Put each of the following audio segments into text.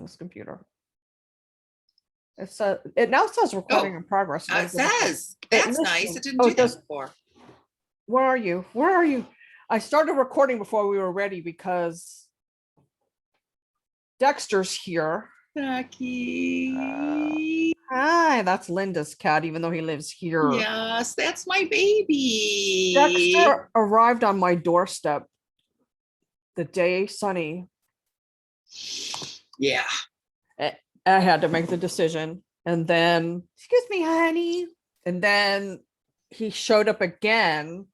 this computer. It now says recording in progress. It says. It That's nice. listened. It didn't Oh, do that before. Where are you? Where are you? I started recording before we were ready because Dexter's here. Ducky. Hi, that's Linda's cat, even though he lives here. Yes, that's my baby. Dexter arrived on my doorstep the day Sonny. Yeah. I had to make the decision. And then, excuse me, honey. And then he showed up again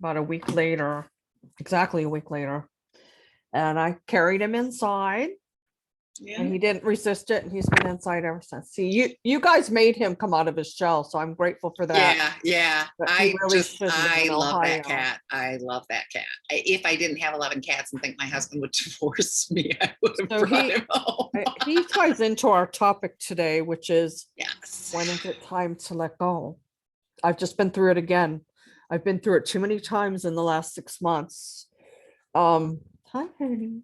about a week later, exactly a week later. And I carried him inside. Yeah. And he didn't resist it, and he's been inside ever since. See, you guys made him come out of his shell, so I'm grateful for that. Yeah. I love that cat. I love that cat. If I didn't have 11 cats and think my husband would divorce me, I would have brought him home. He ties into our topic today, which is, yes, when is it time to let go? I've just been through it again. I've been through it too many times in the last 6 months. Hi, honey.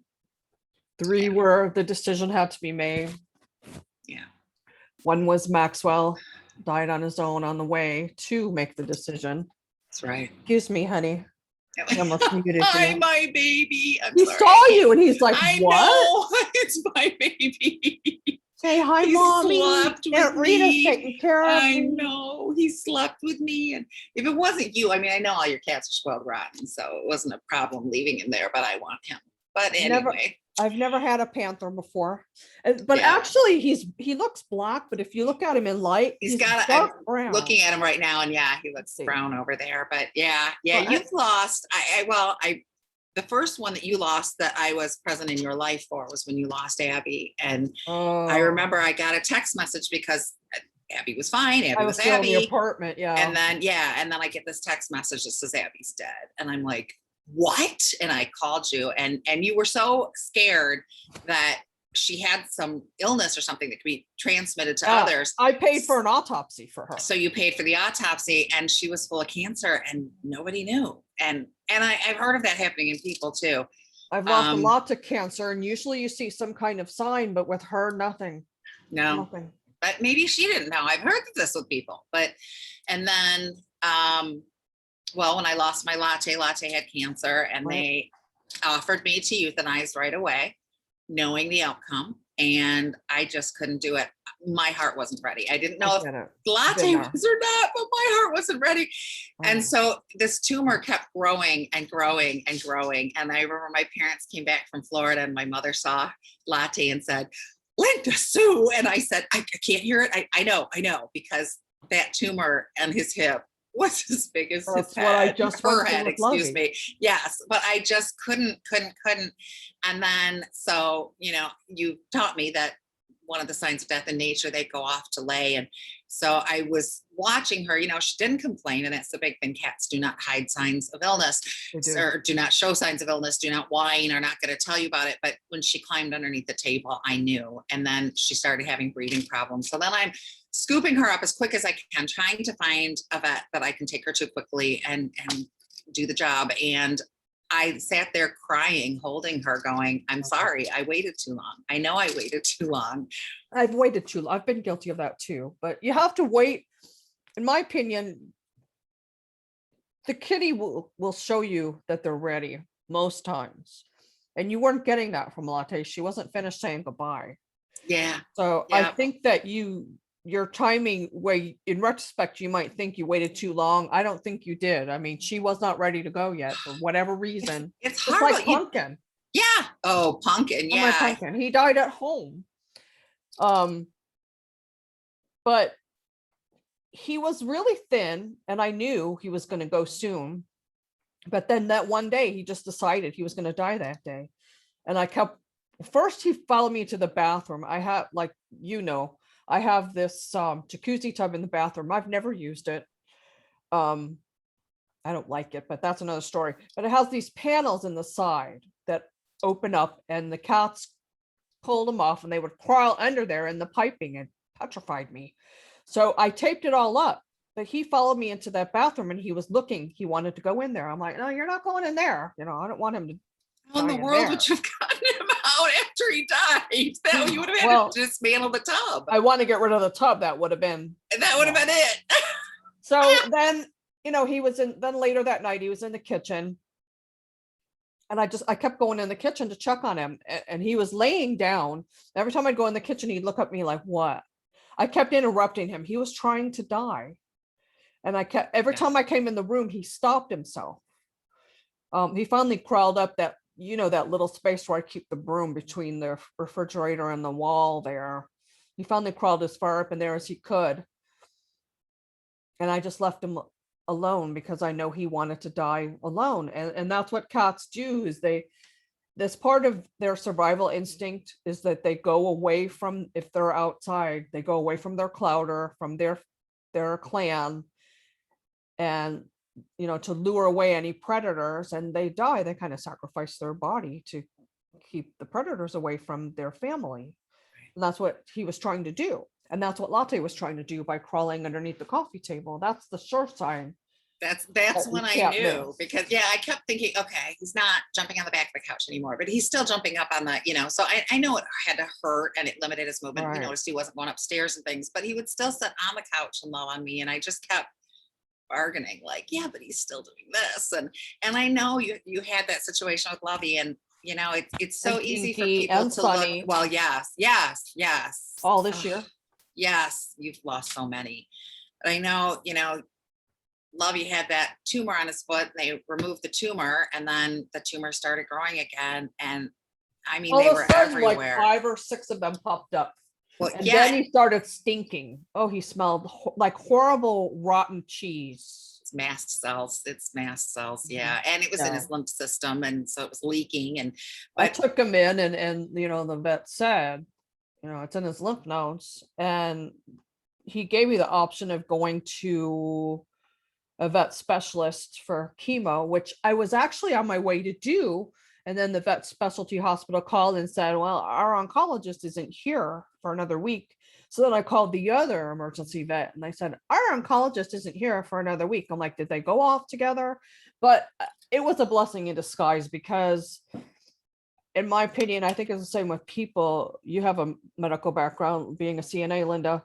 3 where the decision had to be made. Yeah. 1 was Maxwell died on his own on the way to make the decision. That's right. Excuse me, honey. I almost muted you. Hi, my baby. He saw you and he's like, I what? know. It's my baby. Say hi, Mommy. Slept with Rita's me. taking care of I me. know. He slept with me. And if it wasn't you, I mean, I know all your cats are spoiled rotten, so it wasn't a problem leaving him there, but I want him. But anyway. I've never had a panther before, but actually he looks black, but if you look at him in light, he's got dark brown. Looking at him right now, and he looks brown over there, but you've lost. The first one that you lost that I was present in your life for was when you lost Abby. And I remember I got a text message because Abby was fine. Abby was Abby. In the apartment, And then I get this text message that says Abby's dead. And I'm like, what? And I called you and you were so scared that she had some illness or something that could be transmitted to others. I paid for an autopsy for her. So you paid for the autopsy, and she was full of cancer and nobody knew. And I've heard of that happening in people too. I've lost a lot to cancer, and usually you see some kind of sign, but with her, nothing. No. Nothing. But maybe she didn't know. I've heard this with people. And then when I lost my Latte had cancer, and they offered me to euthanize right away, knowing the outcome. And I just couldn't do it. My heart wasn't ready. I didn't know if Latte was or not, but my heart wasn't ready. And so this tumor kept growing and growing and growing. And I remember my parents came back from Florida, and my mother saw Latte and said, Linda Sue. And I said, I can't hear it. I know, because that tumor on his hip was as big as his head. What I just her head, excuse me. Yes, but I just couldn't. And then, so, you taught me that one of the signs of death in nature, they go off to lay. And so I was watching her, she didn't complain. And that's the big thing. Cats do not hide signs of illness, or do not show signs of illness, do not whine, are not going to tell you about it. But when she climbed underneath the table, I knew. And then she started having breathing problems. So then I'm scooping her up as quick as I can, trying to find a vet that I can take her to quickly and do the job. And I sat there crying, holding her, going, I'm sorry, I waited too long. I know I waited too long. I've waited too long. I've been guilty of that too. But you have to wait. In my opinion, the kitty will show you that they're ready most times. And you weren't getting that from Latte. She wasn't finished saying goodbye. Yeah. So I think that your timing, where in retrospect you might think you waited too long, I don't think you did. I mean, she was not ready to go yet for whatever reason. It's hard. Like Pumpkin. Pumpkin. Yeah. Pumpkin. He died at home. But he was really thin, and I knew he was going to go soon. But then that one day, he just decided he was going to die that day. And first he followed me to the bathroom. I have, I have this jacuzzi tub in the bathroom. I've never used it. I don't like it, but that's another story. But it has these panels in the side that open up, and the cats pulled them off, and they would crawl under there in the piping, and petrified me. So I taped it all up. But he followed me into that bathroom, and he was looking. He wanted to go in there. I'm like, no, you're not going in there. I don't want him to How in the dying world there. would you have gotten him out after he died? That you would have had Well, to dismantle the tub. I want to get rid of the tub. That would have been. And that would have been it. So then, he was then later that night, he was in the kitchen. And I kept going in the kitchen to check on him. And he was laying down. Every time I'd go in the kitchen, he'd look at me like, what? I kept interrupting him. He was trying to die. And every time I came in the room, he stopped himself. He finally crawled up that little space where I keep the broom between the refrigerator and the wall there. He finally crawled as far up in there as he could. And I just left him alone because I know he wanted to die alone. And that's what cats do, is this part of their survival instinct is that they go away from, if they're outside, they go away from their clouder, from their clan, and to lure away any predators, and they die. They kind of sacrifice their body to keep the predators away from their family. And that's what he was trying to do. And that's what Latte was trying to do by crawling underneath the coffee table. That's the sure sign. That's when I knew, because I kept thinking, okay, he's not jumping on the back of the couch anymore, but he's still jumping up on the, so I know it had to hurt and it limited his movement. Right. We noticed he wasn't going upstairs and things, but he would still sit on the couch and love on me. And I just kept bargaining, like, yeah, but he's still doing this. And I know you had that situation with Lovey, and it's so And easy for Pinky people and to Sunny. look. Well, yes. All this year. Yes, you've lost so many. But I know, Lovey had that tumor on his foot. They removed the tumor, and then the tumor started growing again. And I mean, All they of were a sudden, everywhere. like 5 or 6 of them popped up. Well, And then he started stinking. Oh, he smelled like horrible rotten cheese. It's mast cells. Yeah. And it was in his lymph system. And so it was leaking. And I took him in, and the vet said, it's in his lymph nodes. And he gave me the option of going to a vet specialist for chemo, which I was actually on my way to do. And then the vet specialty hospital called and said, well, our oncologist isn't here for another week. So then I called the other emergency vet, and they said, our oncologist isn't here for another week. I'm like, did they go off together? But it was a blessing in disguise, because in my opinion, I think it's the same with people. You have a medical background, being a CNA, Linda.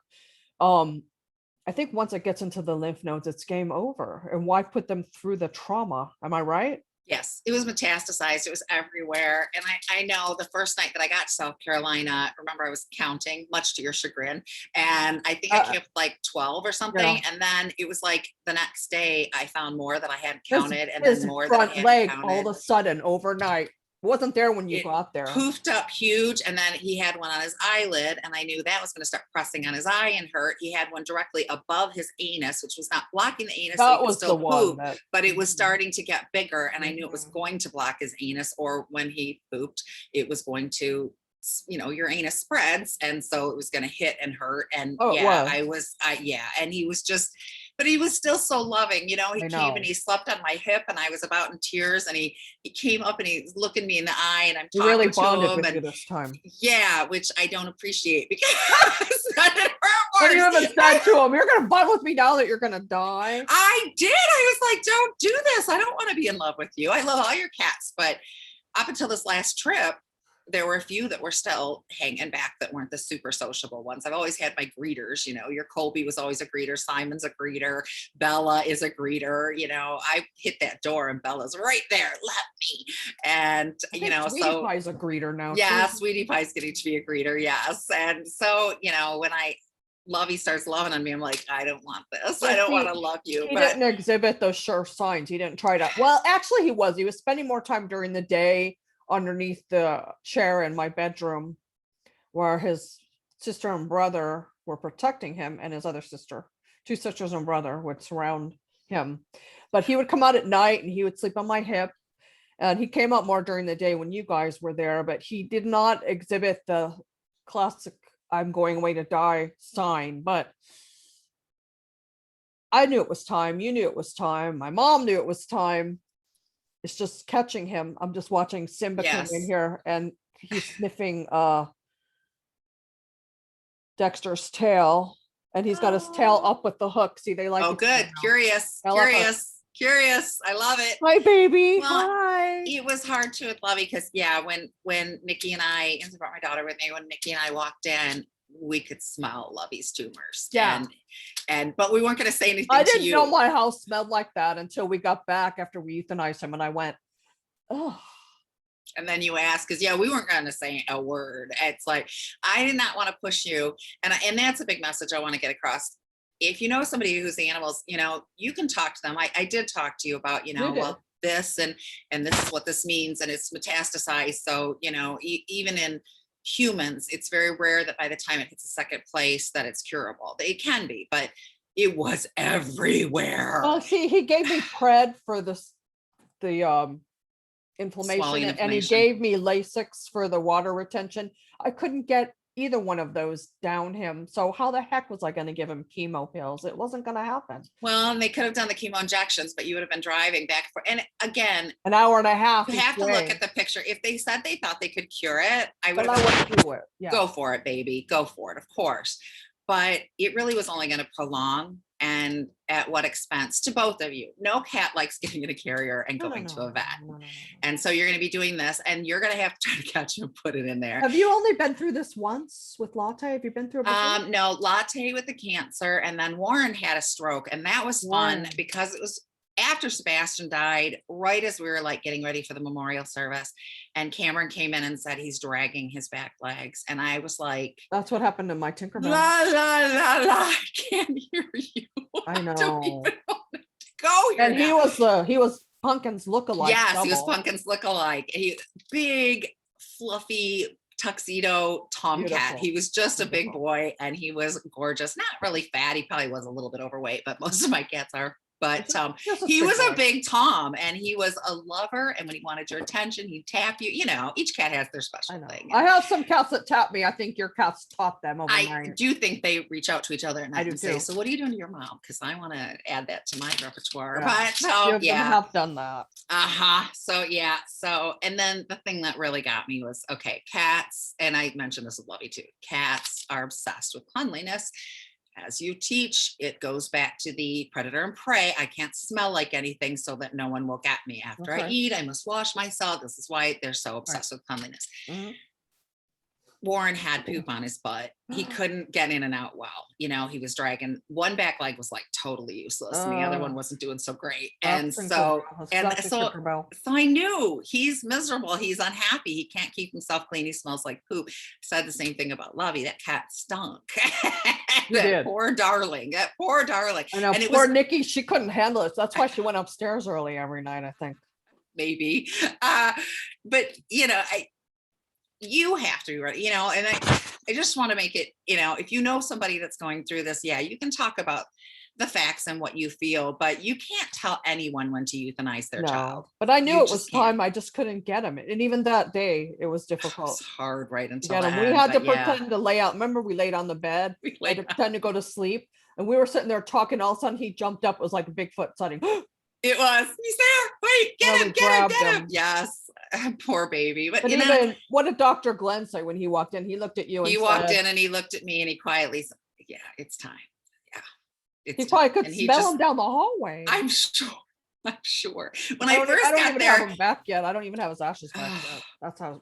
I think once it gets into the lymph nodes, it's game over. And why put them through the trauma? Am I right? Yes, it was metastasized. It was everywhere. And I know the first night that I got to South Carolina, remember, I was counting, much to your chagrin. And I think I kept like 12 or something. Yeah. And then it was like the next day I found more that I hadn't counted, and then more that I hadn't leg counted. All of a sudden overnight. Wasn't there when you got there. Poofed up huge, and then he had one on his eyelid, and I knew that was going to start pressing on his eye and hurt. He had one directly above his anus, which was not blocking the anus, that so was still the one but it was starting to get bigger, and I knew it was going to block his anus, or when he pooped, it was going to, your anus spreads, and so it was going to hit and hurt. And and he was just, but he was still so loving. He came and he slept on my hip, and I was about in tears, and he came up and he's looking me in the eye, and I'm talking really to bonded him, with and you this time. Yeah, which I don't appreciate, because what you haven't said to him, you're gonna bond with me now that you're gonna die. I did. I was like, don't do this. I don't want to be in love with you. I love all your cats, but up until this last trip, there were a few that were still hanging back that weren't the super sociable ones. I've always had my greeters, your Colby was always a greeter. Simon's a greeter. Bella is a greeter. I hit that door and Bella's right there. Let me. And, Sweetie Pie's a greeter now. Yeah, too. Sweetie Pie's getting to be a greeter. Yes. And so, when Lovey starts loving on me, I'm like, I don't want this. I don't want to love you. He didn't exhibit those sure signs. He didn't try to. Well, actually, he was spending more time during the day underneath the chair in my bedroom, where his sister and brother were protecting him, and his other sister, 2 sisters and brother, would surround him. But he would come out at night and he would sleep on my hip, and he came out more during the day when you guys were there, but he did not exhibit the classic I'm going away to die sign. But I knew it was time. You knew it was time. My mom knew it was time. It's just catching him. I'm just watching Simba come in here, and he's sniffing Dexter's tail, and he's got his tail up with the hook. See, they like. Oh, good. Curious. Curious. I love it. Hi, baby. Well, Hi. it was hard to with Lovey because yeah, when Nikki and I brought my daughter with me, when Nikki and I walked in, we could smell Lovey's tumors. Yeah. And but we weren't going to say anything I to didn't you. know my house smelled like that until we got back after we euthanized him, and I went, oh. And then you ask, because yeah, we weren't going to say a word. It's like I did not want to push you, and that's a big message I want to get across. If you know somebody who's animals, you can talk to them. I did talk to you about, well, this and this is what this means, and it's metastasized. So, even in humans, it's very rare that by the time it hits a second place that it's curable. It can be, but it was everywhere. Well, see, he gave me pred for the inflammation, and he gave me Lasix for the water retention. I couldn't get either one of those down him. So how the heck was I going to give him chemo pills? It wasn't going to happen. Well, and they could have done the chemo injections, but you would have been driving back for, and again, an hour and a half. You have to look at the picture. If they said they thought they could cure it, I would do it. Yeah. Go for it, baby. Go for it, of course. But it really was only going to prolong, and at what expense to both of you? No cat likes getting in a carrier and going to a vet. No. And so you're going to be doing this, and you're going to have to try to catch and put it in there. Have you only been through this once with Latte? Have you been through it before? No, Latte with the cancer, and then Warren had a stroke, and that was fun because it was after Sebastian died, right as we were like getting ready for the memorial service, and Cameron came in and said he's dragging his back legs, and I was like, "That's what happened to my Tinkerbell." La la la la! I can't hear you. I know. I don't even want to go here. And now. he was Pumpkin's lookalike. Yes, double. He was Pumpkin's lookalike. He big, fluffy tuxedo tomcat. Beautiful. He was just a big boy, and he was gorgeous. Not really fat. He probably was a little bit overweight, but most of my cats are. But he was a big Tom, and he was a lover. And when he wanted your attention, he'd tap you. Each cat has their special thing. I have some cats that tap me. I think your cats taught them overnight. I do think they reach out to each other, and I do say, "So, what are you doing to your mom?" Because I want to add that to my repertoire. Yeah. But you have done that. So yeah. So, and then the thing that really got me was cats, and I mentioned this with Lovey too. Cats are obsessed with cleanliness. As you teach, it goes back to the predator and prey. I can't smell like anything so that no one will get me after I eat. I must wash myself. This is why they're so obsessed with cleanliness. Mm-hmm. Warren had poop on his butt. He couldn't get in and out well. He was dragging one back leg was like totally useless, and the other one wasn't doing so great. And so I knew he's miserable. He's unhappy. He can't keep himself clean. He smells like poop. Said the same thing about Lovey. That cat stunk. That poor darling. I know. And poor Nikki, she couldn't handle it. That's why she went upstairs early every night, I think. Maybe. But you have to be ready, and I just want to make it, if you know somebody that's going through this, you can talk about the facts and what you feel, but you can't tell anyone when to euthanize their child. But I knew it was time. I just couldn't get him. And even that day, it was difficult. It was hard right until we had to pretend to lay out. Remember, we laid on the bed. We had to pretend to go to sleep. And we were sitting there talking. All of a sudden, he jumped up. It was like a Bigfoot suddenly. It was. He's there. Wait, get him. Yes. Poor baby. But even what did Dr. Glenn say when he walked in? He looked at you and walked in and he looked at me and he quietly said, "Yeah, it's time." Yeah. He probably could smell him down the hallway. I'm sure. When I first got there, have him back yet. I don't even have his ashes back yet. That's how.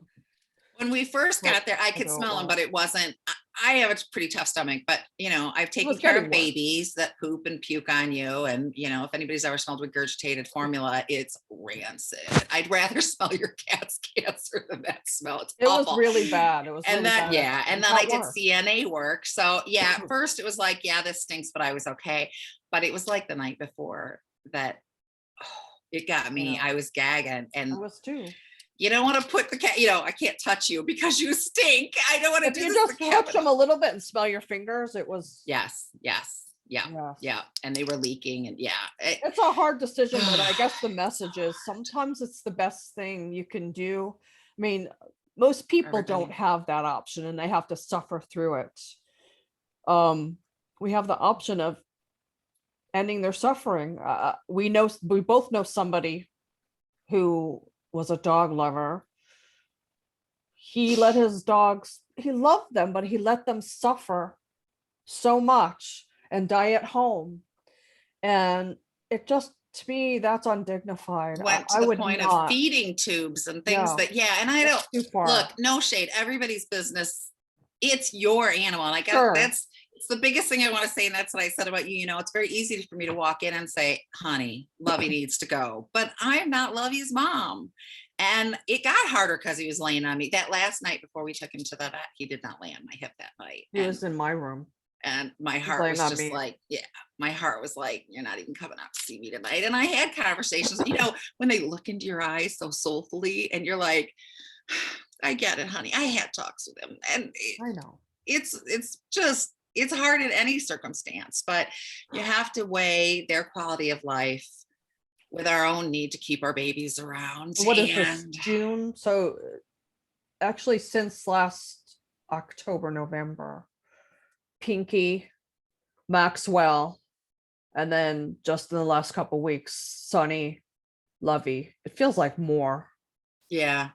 When we first got there, I could smell him, but it wasn't. I have a pretty tough stomach, but I've taken care of babies that poop and puke on you. And if anybody's ever smelled regurgitated formula, it's rancid. I'd rather smell your cat's cancer than that smell. It was really bad. It was really bad. And then I did CNA work. So at first it was like, this stinks, but I was okay. But it was like the night before that, it got me. I was gagging, and I was too. You don't want to put the cat, I can't touch you because you stink. I don't want to do this. You just touch them a little bit and smell your fingers. It was. Yes. Yeah. And they were leaking, and it's a hard decision, but I guess the message is sometimes it's the best thing you can do. I mean, most people don't have that option, and they have to suffer through it. We have the option of ending their suffering. We both know somebody who was a dog lover. He let his dogs, he loved them, but he let them suffer so much and die at home. And it just to me, that's undignified. went to I the would point of not. feeding tubes and things No, that, yeah, and I don't, too far. look, no shade, everybody's business. It's your animal. And I guess Sure. it's the biggest thing I want to say. And that's what I said about you. You know, it's very easy for me to walk in and say, honey, Lovey needs to go, but I'm not Lovey's mom. And it got harder because he was laying on me. That last night before we took him to the vet, he did not lay on my hip that night. He was in my room. And my heart laying was on just me. like, yeah, my heart was like, you're not even coming out to see me tonight. And I had conversations, you know, when they look into your eyes so soulfully and you're like, I get it, honey. I had talks with him. And I know. it's just, it's hard in any circumstance, but you have to weigh their quality of life with our own need to keep our babies around. What is this, And June? So actually since last October, November, Pinky, Maxwell, and then just in the last couple weeks, Sonny, Lovey. It feels like more. yeah,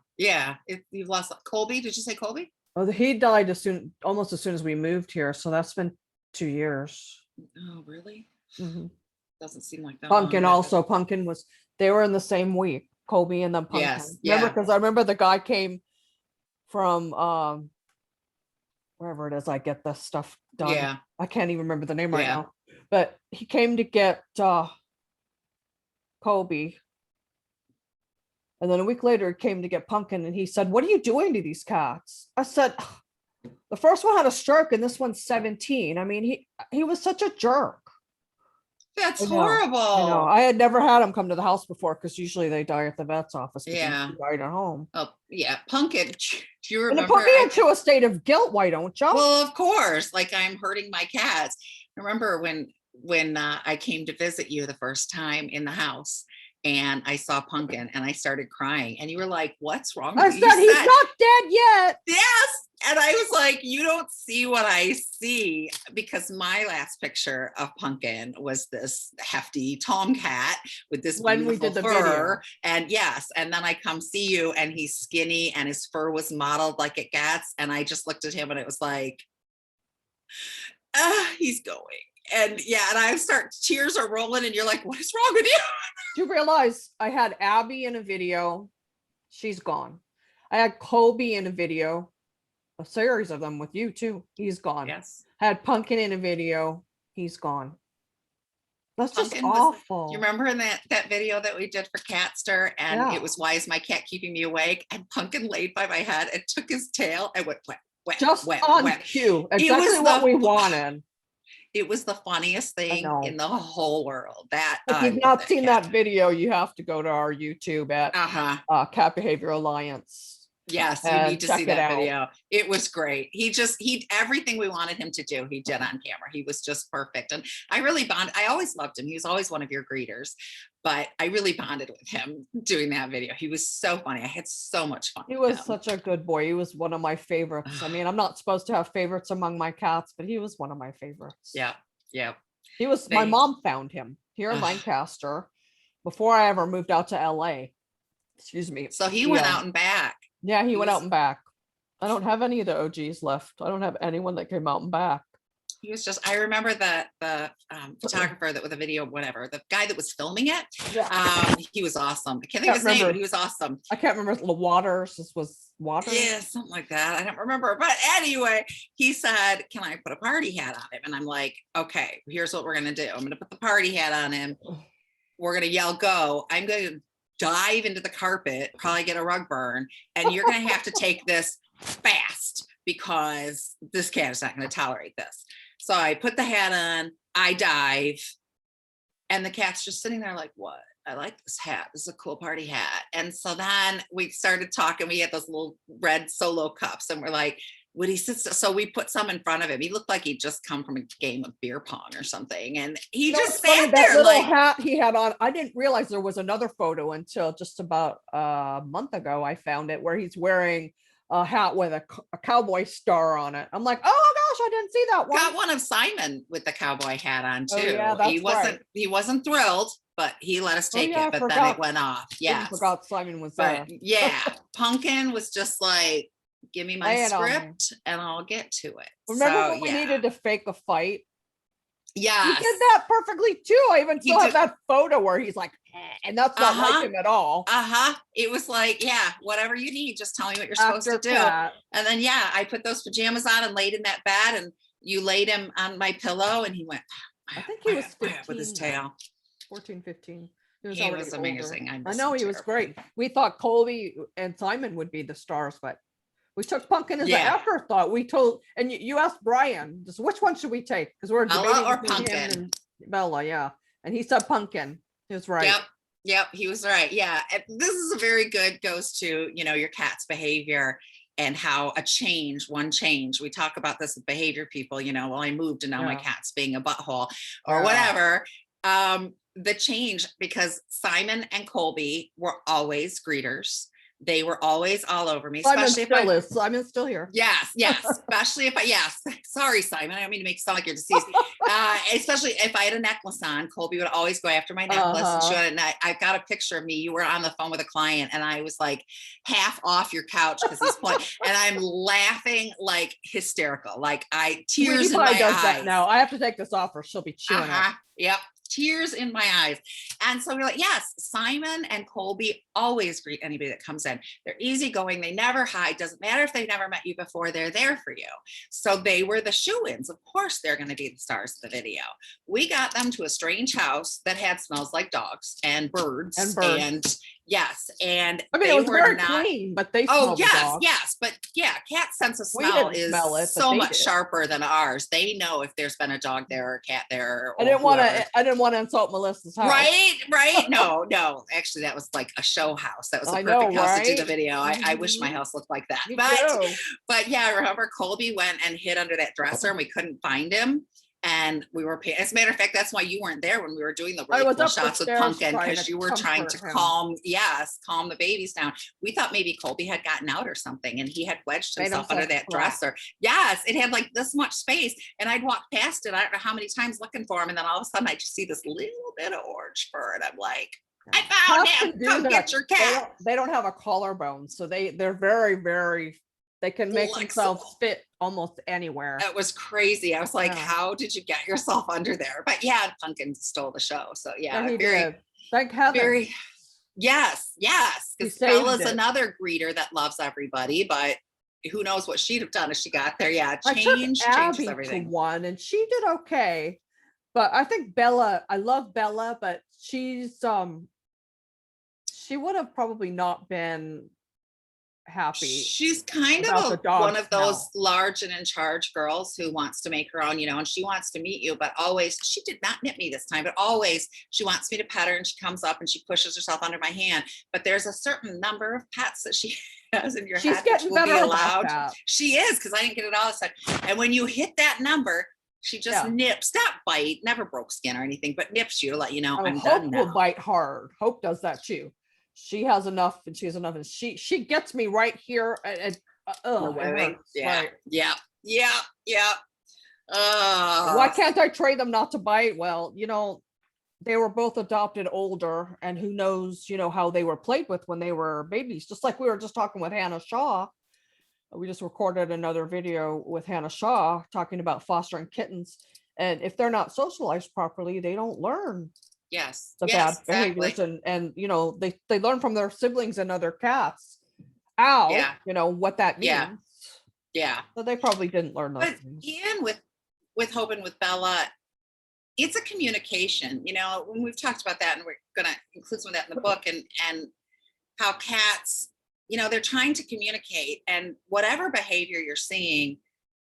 you've lost Colby. Did you say Colby? Oh, he died almost as soon as we moved here. So that's been 2 years. Oh, really? Mhm. Doesn't seem like that. Pumpkin long, also. Pumpkin was, they were in the same week, Colby and then Pumpkin. Yes, Remember, yeah. because I remember the guy came from wherever it is I get this stuff done. Yeah. I can't even remember the name right Yeah. now. But he came to get Colby. And then a week later, he came to get Pumpkin, and he said, "What are you doing to these cats?" I said, "The first one had a stroke, and this one's 17." I mean, he was such a jerk. That's I know, horrible. I know. I had never had him come to the house before because usually they die at the vet's office. But Yeah. he died at home. Oh, yeah. Pumpkin. Do you And it remember? put me into a state of guilt. Why don't you? Well, of course. Like I'm hurting my cats. I remember when I came to visit you the first time in the house, and I saw Pumpkin, and I started crying, and you were like, "What's wrong with I you?" said, "He's not dead yet." Yes. And I was like, you don't see what I see, because my last picture of Pumpkin was this hefty tomcat with this When we beautiful did the fur. And yes, and then I come see you and he's skinny and his fur was modeled like it gets. And I just looked at him and it was like, he's going. And yeah, and tears are rolling and you're like, what is wrong with you? Do you realize I had Abby in a video? She's gone. I had Colby in a video, a series of them with you too. He's gone. Yes. I had Pumpkin in a video. He's gone. That's just Pumpkin was, awful. you remember in that video that we did for Catster, and Yeah. it was "Why is my cat keeping me awake?" And Pumpkin laid by my head and took his tail and went wet, wet, Just wet, on wet. cue. Exactly what we wanted. It was the funniest thing know. in the whole world. That If I you've love not that seen cat. that video, you have to go to our YouTube at Cat Behavior Alliance. Yes, you and need to check see it that out. video. It was great. He everything we wanted him to do, he did on camera. He was just perfect. And I really bonded. I always loved him. He was always one of your greeters, but I really bonded with him doing that video. He was so funny. I had so much fun. He with was him. such a good boy. He was one of my favorites. I mean, I'm not supposed to have favorites among my cats, but he was one of my favorites. Yeah. Yeah. He was, my mom found him here in Lancaster before I ever moved out to LA. Excuse me. So he went out and back. Yeah, he went out and back. I don't have any of the OGs left. I don't have anyone that came out and back. He was just, I remember that the photographer that with a video, whatever, the guy that was filming it, he was awesome. I can't think of his name, but he was awesome. I can't remember the Waters. This was Waters. Yeah, something like that. I don't remember. But anyway, he said, can I put a party hat on him? And I'm like, okay, here's what we're going to do. I'm going to put the party hat on him. We're going to yell, go. I'm going to dive into the carpet, probably get a rug burn. And you're going to have to take this fast because this cat is not going to tolerate this. So I put the hat on, I dive, and the cat's just sitting there like, what? I like this hat. This is a cool party hat. And so then we started talking. We had those little red Solo cups and we're like, would he sit? So we put some in front of him. He looked like he'd just come from a game of beer pong or something. And he just sat there. That little like, hat he had on. I didn't realize there was another photo until just about a month ago. I found it where he's wearing a hat with a cowboy star on it. I'm like, oh gosh, I didn't see that one. Got one of Simon with the cowboy hat on too. Oh, yeah, that's he wasn't thrilled, but he let us take it. But then it went off. Yeah, forgot Simon was there. Yeah, Pumpkin was just like, give me my script and I'll get to it. Remember when we needed to fake a fight? He Yes. did that perfectly too. I even He still have did. that photo where he's like, and that's not like him at all. It was like, yeah, whatever you need, just tell me what you're supposed to do. Cat. And then, yeah, I put those pajamas on and laid in that bed, and you laid him on my pillow, and he went, I think he was 15 with his tail. 14, 15. He was amazing. I know he was great. We thought Colby and Simon would be the stars, but we took Pumpkin as an afterthought. We told, and you asked Brian, just which one should we take? Because we're debating or between him Pumpkin. and Bella, yeah. And he said Pumpkin. He was right. Yep, he was right. Yeah, this is a very good, goes to, your cat's behavior and how one change. We talk about this with behavior people, well, I moved and now my cat's being a butthole or whatever. The change, because Simon and Colby were always greeters. They were always all over me. Simon's still here. Yes. Especially if sorry, Simon. I don't mean to make it sound like you're deceased. Especially if I had a necklace on, Colby would always go after my necklace. And I got a picture of me. You were on the phone with a client and I was like half off your couch because he's playing. And I'm laughing like hysterical. Like tears in my eyes. That now. I have to take this off or she'll be chewing it. Yep. Tears in my eyes. And so we're like, yes, Simon and Colby always greet anybody that comes in. They're easygoing. They never hide. Doesn't matter if they've never met you before, they're there for you. So they were the shoo-ins. Of course, they're going to be the stars of the video. We got them to a strange house that had smells like dogs and birds. And yes. And I mean, it was very clean, but they smelled the dogs. Yes. But yeah, cat's sense of smell is so much sharper than ours. They know if there's been a dog there or a cat there. I didn't want to insult Melissa's house. Right. No. Actually, that was like a show house. That was a perfect house to do the video. I wish my house looked like that. But yeah, I remember Colby went and hid under that dresser and we couldn't find him. And we were paying. As a matter of fact, that's why you weren't there when we were doing the really cool shots with Pumpkin, because you were trying to calm the babies down. We thought maybe Colby had gotten out or something and he had wedged himself under that dresser. Yes, it had like this much space. And I'd walk past it, I don't know how many times looking for him. And then all of a sudden I just see this little bit of orange fur. And I'm like, I found him. Come get your cat. They don't have a collarbone. So they're very, very, they can make themselves fit almost anywhere. That was crazy. I was like, how did you get yourself under there? But yeah, Pumpkin stole the show. So yeah, he did. Thank heaven. Yes. Because Bella's another greeter that loves everybody, but who knows what she'd have done if she got there. Yeah, changes everything. To one, and she did okay. But I think Bella, I love Bella, but she would have probably not been happy. She's kind of one of those large and in charge girls who wants to make her own, and she wants to meet you, but always, she did not nip me this time, but always she wants me to pet her and she comes up and she pushes herself under my hand. But there's a certain number of pets that she has in your head. She's getting better allowed. She is, because I didn't get it all this time. And when you hit that number, she just nips, not bite, never broke skin or anything, but nips you to let you know I'm done now. Hope will bite hard. Hope does that too. She has enough and she has enough, and she gets me right here and yeah. Why can't I trade them not to bite? Well, they were both adopted older, and who knows, how they were played with when they were babies. Just like we were just talking with Hannah Shaw. We just recorded another video with Hannah Shaw talking about fostering kittens, and if they're not socialized properly, they don't learn. Yes. The bad behaviors and they learn from their siblings and other cats. What that means. Yeah. So they probably didn't learn those things. Ian, with Hope and with Bella, it's a communication. When we've talked about that, and we're gonna include some of that in the book, and how cats, they're trying to communicate, and whatever behavior you're seeing,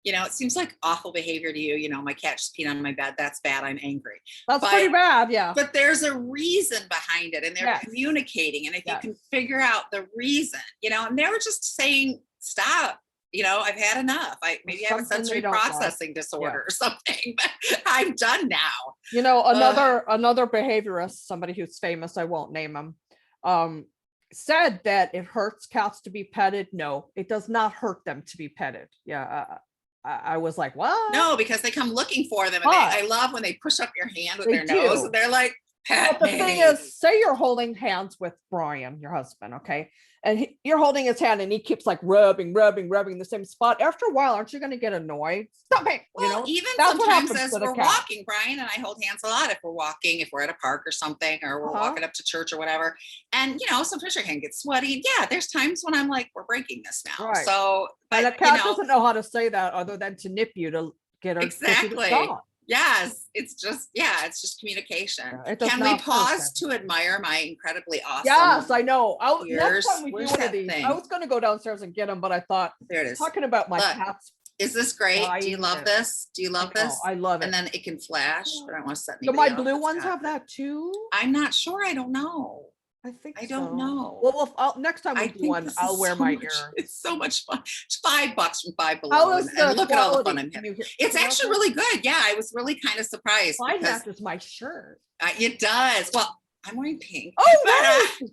it seems like awful behavior to you. My cat just peed on my bed. That's bad. I'm angry. That's pretty bad. Yeah. But there's a reason behind it, and they're communicating. And if you can figure out the reason, and they were just saying, stop, I've had enough. I have a sensory processing disorder or something, but I'm done now. Another behaviorist, somebody who's famous, I won't name him, said that it hurts cats to be petted. No, it does not hurt them to be petted. Yeah. I was like, what? No, because they come looking for them. And I love when they push up your hand with their nose and they're like, Pet But the thing me. is, say you're holding hands with Brian, your husband, okay? And you're holding his hand and he keeps like rubbing the same spot. After a while, aren't you going to get annoyed? Stop it. Well, even That's what sometimes happens as to the we're cat. walking, Brian and I hold hands a lot if we're walking, if we're at a park or something, or we're walking up to church or whatever. And, sometimes your hand gets sweaty. Yeah, there's times when I'm like, we're breaking this now. Right. So, And a but, cat doesn't know how to say that other than to nip you to get her to exactly. stop. Yes, it's just communication. It does Can we not pause person. to admire my incredibly awesome? Yes, I know. Next ears? time we do Where's one of that these, thing? I was going to go downstairs and get them, but I thought, There it is. talking about my Look, cats. Is this great? Do you dying love and- this? Do you love I know, this? I love it. And then it can flash, but I don't want to set Do anybody my off blue that's ones got have it. that too? I'm not sure. I don't know. I think I don't so. know. Well, next time we I do think one, this I'll is wear so my much- ear. It's so much fun. It's $5 from Five How Below, is and the look at all the fun quality? I'm Can having. you hear- It's can you actually hear? really good. Yeah, I was really kind of surprised Mine because matches my shirt. it does. Well, I'm wearing pink. Oh, but, nice.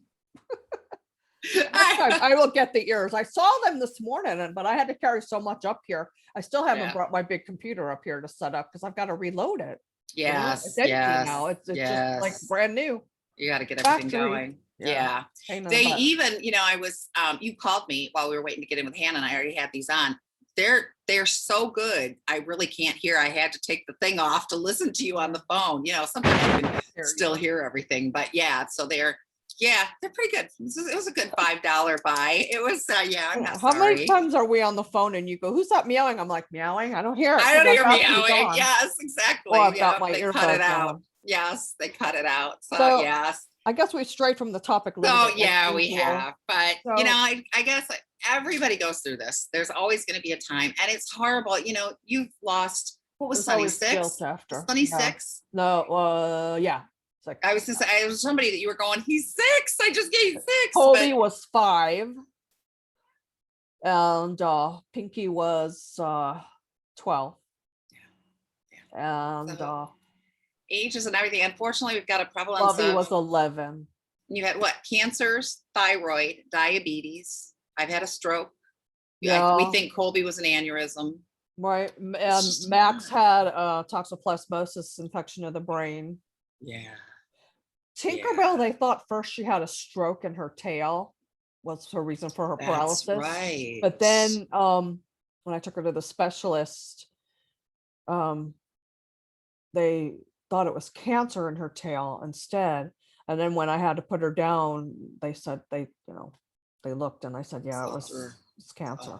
Next time I will get the ears. I saw them this morning, but I had to carry so much up here. I still haven't Yeah. brought my big computer up here to set up because I've got to reload it. yes, It's empty yes, now. It's just like yes. brand new. You got to get everything Factory. going. Yeah. Yeah. Pain in the They butt. even, I was, you called me while we were waiting to get in with Hannah, and I already had these on. They're so good. I really can't hear. I had to take the thing off to listen to you on the phone. Sometimes you can Here, still hear everything, but yeah, so they're pretty good. It was a good $5 buy. It was, I'm not How sorry. many times are we on the phone and you go, "Who's that meowing?" I'm like, "Meowing? I don't hear it." I don't 'cause hear I've got these meowing. on. Yes, exactly. Well, I've got Yeah, my they cut it earbuds out. on. Yes, they cut it out. So, So, yes. I guess we strayed from the topic a little Oh bit. like yeah, we usual. have. But So- I guess everybody goes through this. There's always going to be a time, and it's horrible. You've lost. What was There's Sunny always 6? guilt after. Sunny Yeah. 6? No, yeah. It's like I was just I was somebody that you were going. He's 6. I just gave 6. Colby but- was 5, and Pinky was 12. And So, ages and everything. Unfortunately, we've got a prevalence Bobby of. was 11. You had what? Cancers, thyroid, diabetes. I've had a stroke. Yeah. We think Colby was an aneurysm. Right. And just Max not- had toxoplasmosis, infection of the brain. Yeah. Tinkerbell, they thought first she had a stroke in her tail was her reason for her That's paralysis. right. But then when I took her to the specialist, they thought it was cancer in her tail instead. And then when I had to put her down, they said they looked and I said, yeah, Saw through. it's cancer.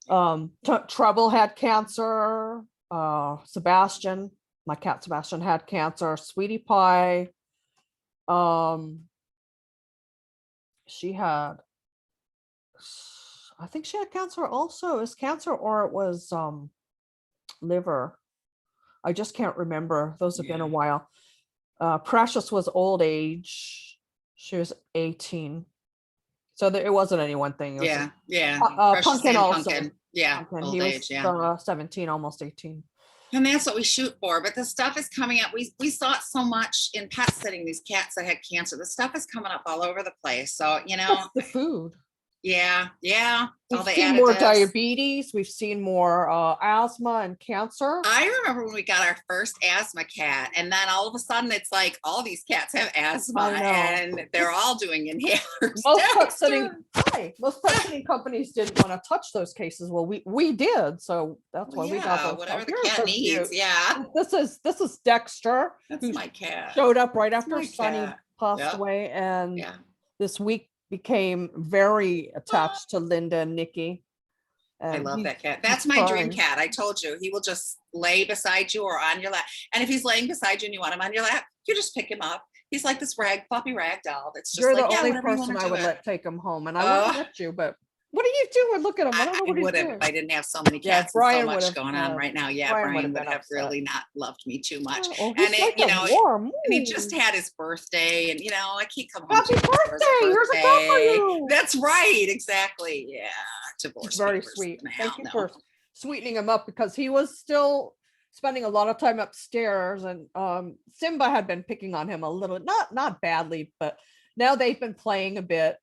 Yeah. Trouble had cancer. Sebastian, my cat Sebastian had cancer. Sweetie Pie, she had, I think she had cancer also. Is cancer or it was liver. I just can't remember. Those have been a Yeah. while. Precious was old age. She was 18. So it wasn't any one thing. It was Yeah. Precious Pumpkin and also. Pumpkin. Yeah. Pumpkin. Old He age. was Yeah. 17, almost 18. And that's what we shoot for. But the stuff is coming up. We saw it so much in pet sitting, these cats that had cancer. The stuff is coming up all over the place. So, That's the food. yeah. All We've the seen more additives. diabetes. We've seen more asthma and cancer. I remember when we got our first asthma cat, and then all of a sudden it's like all these cats have asthma I know. and they're all doing inhalers. Most pet Dexter. sitting companies didn't want to touch those cases. Well, we did, so that's why we got those. whatever the You're cat so needs. cute. Yeah, This is Dexter, that's who my cat. showed up right after my Sonny cat. passed Yep. away, and Yeah. this week became very attached to Linda and Nikki. I And love he's- that cat. That's he's my dream crying. cat. I told you, he will just lay beside you or on your lap. And if he's laying beside you and you want him on your lap, you just pick him up. He's like this fluffy rag doll. That's just You're like, the yeah, only whatever you person wanna I do would it. let take him home, and I wouldn't Oh. let you. But what are you doing? Look at him. I don't know I what he's would have doing. if I didn't have so many Yeah, cats and Brian so would much have, going on right now. Yeah, Brian would Brian have would been have upset. really not loved me too much. Oh, And he's like you a know, warm. And he just had his birthday, and I can't come home. Happy to him for his birthday! Here's a cup for you. That's right, exactly. Yeah, divorce. It's very papers. sweet. Now, Thank you no. for sweetening him up because he was still spending a lot of time upstairs, and Simba had been picking on him a little, not badly, but now they've been playing a bit.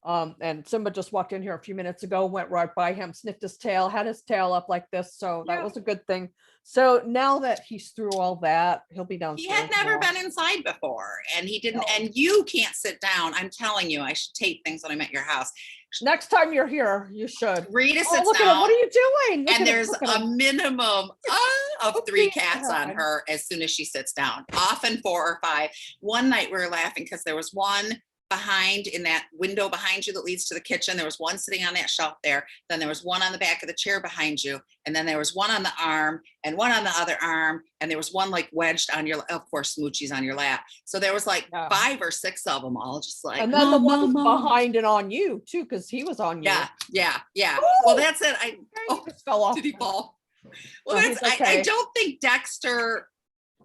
And Simba just walked in here a few minutes ago, went right by him, sniffed his tail, had his tail up like this. So that Yeah. was a good thing. So now that he's through all that, he'll be He downstairs. had never now. been inside before, and he didn't. No. And you can't sit down. I'm telling you, I should tape things when I'm at your house. Next time you're here, you should. Rita Oh, sits look at him. What down, are you doing? Look and at him, there's look at a him. minimum of Look 3 these cats on guys. her as soon as she sits down, often 4 or 5. One night we were laughing because there was one behind in that window behind you that leads to the kitchen. There was one sitting on that shelf there. Then there was one on the back of the chair behind you. And then there was one on the arm and one on the other arm. And there was one like wedged on your, of course, Smoochie's on your lap. So there was like 5 or 6 of them all just like, And then the Mom, ones Mom. behind and on you too, because he was on you. Yeah. Ooh! Well, that's it. He just fell off. Did he fall? Well, No, that's, he's okay. I don't think Dexter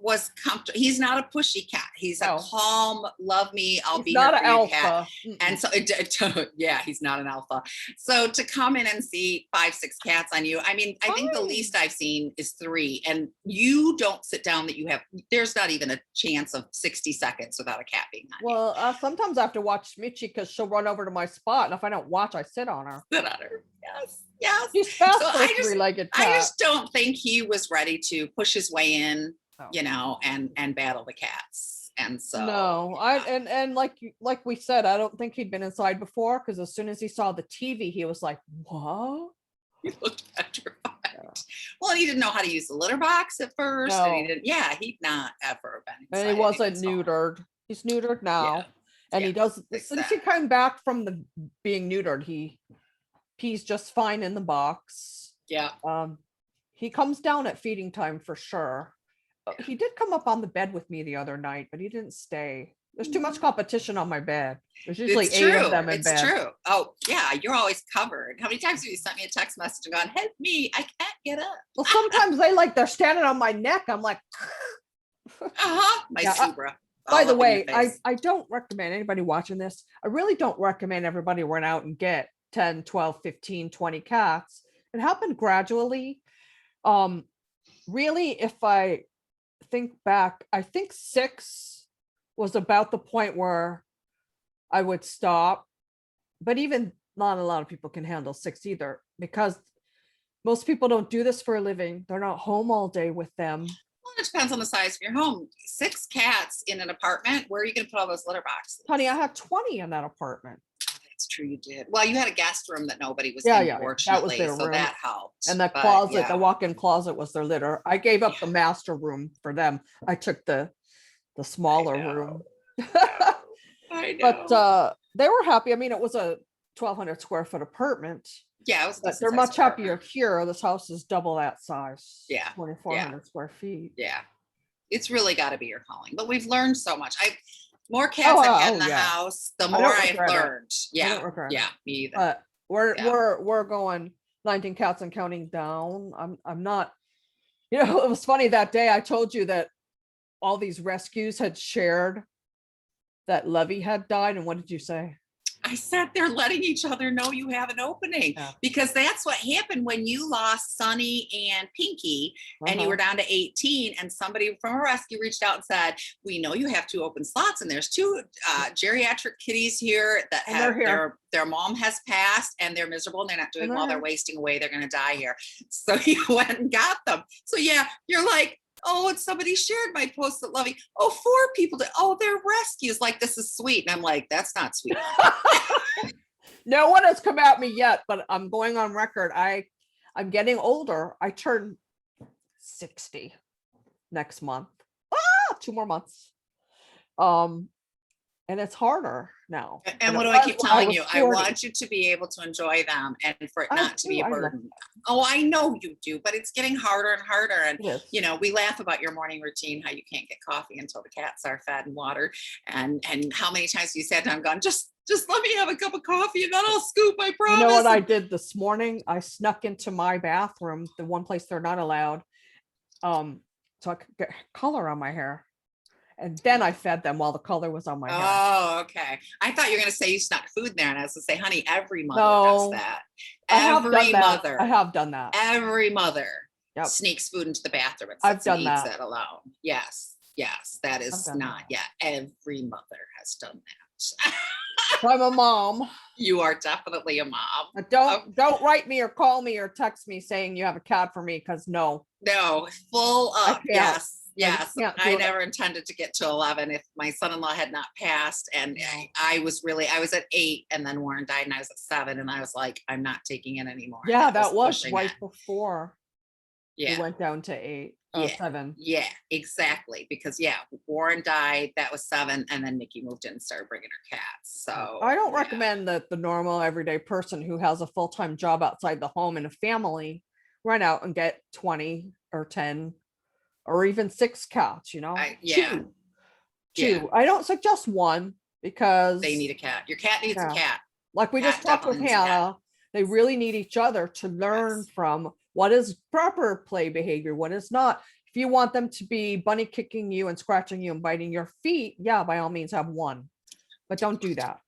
was comfortable. He's not a pushy cat. He's a No. calm, love me, I'll He's be not here an for you cat. alpha. And so, yeah, he's not an alpha. So to come in and see 5, 6 cats on you, I mean, I think the Fine. least I've seen is 3. And you don't sit down that you have, there's not even a chance of 60 seconds without a cat being on you. Well, sometimes I have to watch Mitchie because she'll run over to my spot, and if I don't watch, I sit on her. Sit on her. Yes. He's fast So for a three-legged cat. I just don't think he was ready to push his way in, No. you know, and battle the cats. And so No, and like we said, I don't think he'd been inside before, because as soon as he saw the TV, he was like, "What?" he looked petrified. Well, he didn't know how to use the litter box at first. And he No. didn't, he'd not ever been And inside he wasn't anyone's home. neutered. He's neutered now. Yeah. And he Yeah, does, since he exactly. came back from the being neutered, he pees just fine in the box. Yeah. He comes down at feeding time for sure. He did come up on the bed with me the other night, but he didn't stay. There's too much competition on my bed. There's usually It's 8 true. of them in It's bed. true. Oh, yeah, you're always covered. How many times have you sent me a text message and gone, "Help me, I can't get up"? Well, sometimes they're standing on my neck. I'm like, My Yeah, Subra. by all the up in way, your face. I don't recommend anybody watching this. I really don't recommend everybody run out and get 10, 12, 15, 20 cats. It happened gradually. Really, if I think back, I think 6 was about the point where I would stop. But even not a lot of people can handle 6 either, because most people don't do this for a living. They're not home all day with them. Well, it depends on the size of your home. 6 cats in an apartment, where are you going to put all those litter boxes? Honey, I had 20 in that apartment. That's true, you did. Well, you had a guest room that nobody was Yeah, in, yeah, that was fortunately, their so room. that helped. And the But, closet, yeah. the walk-in closet was their litter. I gave up the master room for them. I took the smaller know. room. I know. But they were happy. I mean, it was a 1,200 square foot apartment, Yeah, it was. a but they're decent-sized much happier apartment. here. This house is double that size. Yeah, 2,400 square feet. Yeah, it's really got to be your calling. But we've learned so much. More cats I've had in the yeah. house, the don't more I've regret it. learned. I Yeah, don't regret it. yeah, me either. But Yeah. we're going 19 cats and counting down. I'm not, it was funny that day I told you that all these rescues had shared that Levy had died, and what did you say? I said they're letting each other know you have an opening, Yeah. because that's what happened when you lost Sunny and Pinky and you Uh-huh. were down to 18, and somebody from a rescue reached out and said, "We know you have 2 open slots, and there's 2 geriatric kitties here that And have they're here. their mom has passed and they're miserable and they're not doing And well. they're They're here. wasting away. They're going to die here." So he went and got them. So yeah, you're like, "Oh, and somebody shared my post that Lovey. Oh, 4 people did. Oh, they're rescues. Like, this is sweet." And I'm like, "That's not sweet." No one has come at me yet, but I'm going on record. I'm getting older. I turn 60 next month. 2 more months. And it's harder now. And than what it do I was keep when telling was you? I 40. want you to be able to enjoy them and for it I not to be do, a I love burden. Oh, I know you do, but it's getting harder and harder. And It is. you know, we laugh about your morning routine, how you can't get coffee until the cats are fed and watered, and how many times you sat down and gone, just let me have a cup of coffee and then I'll scoop, I promise. You know what I did this morning? I snuck into my bathroom, the one place they're not allowed, so I could get color on my hair. And then I fed them while the color was on my hair. Oh, okay. I thought you were going to say you snuck food in there, and I was going to say, honey, every mother does No, that. I have Every done that. mother. I have done that. Every mother Yep. sneaks food into the bathroom and I've sits and done eats that. it alone. Yes, that is done not. that. Yeah, every mother has done that. So I'm a mom. You are definitely a mom. Don't write me or call me or text me saying you have a cat for me, because no, No, full I up. can't. Yes. I just Yes. can't I do it. never intended to get to 11 if my son-in-law had not passed. And No. I was at 8 and then Warren died and I was at 7. And I was like, I'm not taking it anymore. Yeah, that was pushing right it. before we Yeah. went down to 8, Yeah. 7. Yeah, exactly. Because yeah, Warren died. That was 7. And then Nikki moved in and started bringing her cats. So I don't yeah. recommend that the normal everyday person who has a full-time job outside the home and a family run out and get 20 or 10 or even 6 cats, Yeah. Two. I don't suggest one, because They need a cat. Your cat needs a Yeah. cat. like we Cat just talked with definitely needs a cat. Hannah, they really need each other to learn Yes. from what is proper play behavior, what is not. If you want them to be bunny kicking you and scratching you and biting your feet, yeah, by all means have one, but don't do that.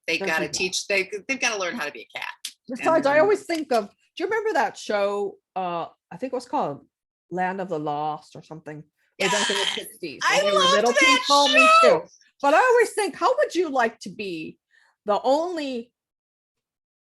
They've Don't got do to that. teach, they've got to learn how to be a cat. Besides, I then- always think of, do you remember that show? I think it was called Land of the Lost or something, way back in the Yes, 60s. I when they were loved little that people. Me show. too. But I always think, how would you like to be the only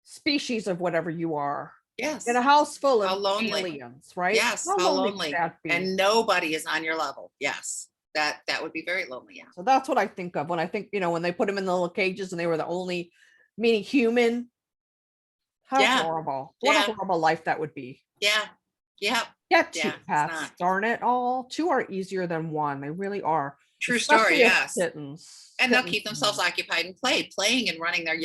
species of whatever you are Yes. in a house full How of lonely. aliens, right? Yes. How lonely lonely. could that be? And nobody is on your level. Yes. That would be very lonely. Yeah. So that's what I think of when I think, when they put them in the little cages and they were the only meaning human. How Yeah. horrible. What Yeah. a horrible life that would be. Yeah. Yeah. Get 2 Yeah, it's cats, not. darn it all. 2 are easier than 1. They really are. True story. Especially as Yes. kittens. And they'll Kittens keep can themselves occupied and playing and running their,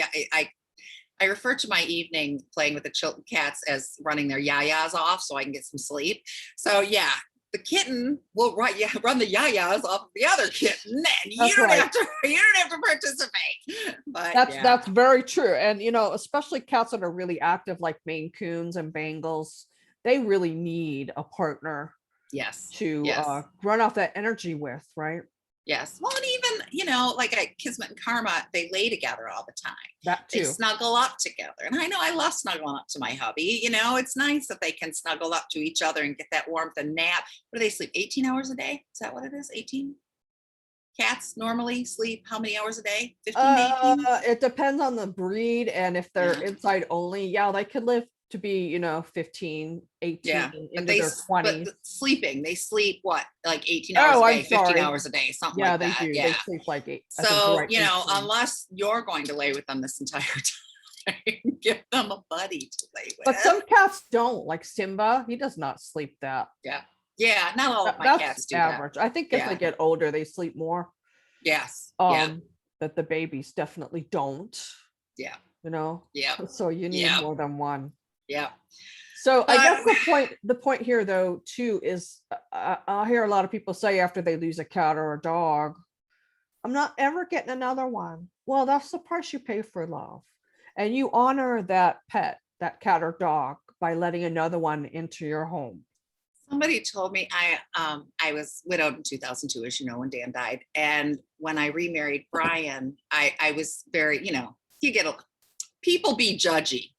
I refer to my evening playing with the cats as running their yayas off so I can get some sleep. So yeah, the kitten will run the yayas off of the other kitten, and you That's don't right. have to participate. But That's yeah. that's very true. And especially cats that are really active, like Maine Coons and Bengals, they really need a partner Yes. to Yes. run off that energy with, right? Yes. Well, and even, like at Kismet and Karma, they lay together all the time. That They too. snuggle up together. And I know I love snuggling up to my hubby. It's nice that they can snuggle up to each other and get that warmth and nap. What do they sleep? 18 hours a day? Is that what it is? 18? Cats normally sleep how many hours a day? 15 to 18? It depends on the breed, and if they're Yeah. inside only, yeah, they could live to be 15, 18 Yeah. But into they their 20s. sleeping, they sleep what? Like 18 hours a I'm day, 15 sorry. hours a day, something Yeah, like they that. do. Yeah. They sleep like 8. I think So, you're right, 18. unless you're going to lay with them this entire time, give them a buddy to lay with. But some cats don't, like Simba. He does not sleep that. Yeah, not all of my That's cats do average. I think as Yeah. they get older, they sleep more. that. Yes. Yeah. That the babies definitely don't. Yeah. Yeah. So you need Yeah. more than one. Yeah. So I guess the point here though too is I hear a lot of people say after they lose a cat or a dog, I'm not ever getting another one. Well, that's the price you pay for love. And you honor that pet, that cat or dog, by letting another one into your home. Somebody told me I was widowed in 2002, as you know, when Dan died. And when I remarried Brian, I was very, people be judgy.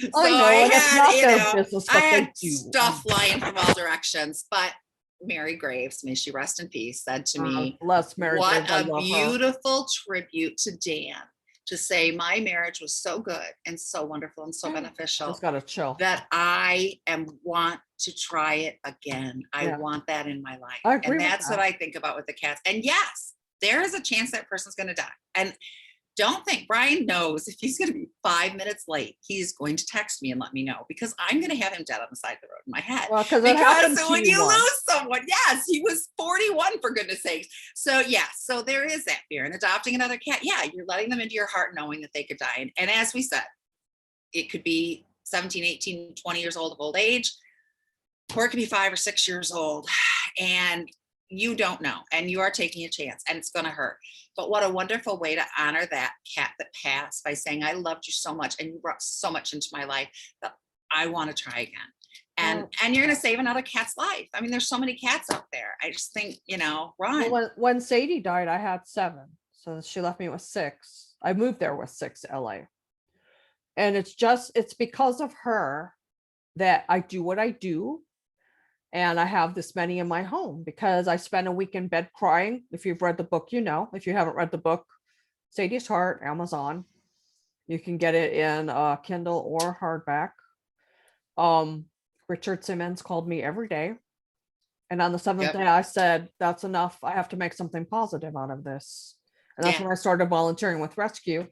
So I know, and it's not their business, but I they had do. stuff flying from all directions. But Mary Graves, may she rest in peace, said to me, bless Mary what Graves, I a love her. beautiful tribute to Dan to say my marriage was so good and so wonderful and so beneficial Just gotta chill. that I want to try it again. I Yeah. want that in my life. I agree And with that's that. what I think about with the cats. And yes, there is a chance that person's going to die. And don't think Brian knows if he's going to be 5 minutes late, he's going to text me and let me know, because I'm going to have him dead on the side of the road in my head. Well, because it happened to when you once. lose someone, yes, he was 41 for goodness sakes. So yeah, so there is that fear. And adopting another cat, yeah, you're letting them into your heart knowing that they could die. And as we said, it could be 17, 18, 20 years old of old age, or it could be 5 or 6 years old. And you don't know, and you are taking a chance, and it's going to hurt. But what a wonderful way to honor that cat that passed by saying, I loved you so much and you brought so much into my life that I want to try again. And you're going to save another cat's life. I mean, there's so many cats out there. I just think, run. Well, when Sadie died, I had 7. So she left me with 6. I moved there with 6 to LA. And it's because of her that I do what I do. And I have this many in my home because I spend a week in bed crying. If you've read the book, if you haven't read the book, Sadie's Heart, Amazon. You can get it in Kindle or hardback. Richard Simmons called me every day. And on the seventh Yep. day, I said, that's enough. I have to make something positive out of this. And that's Yeah. when I started volunteering with rescue.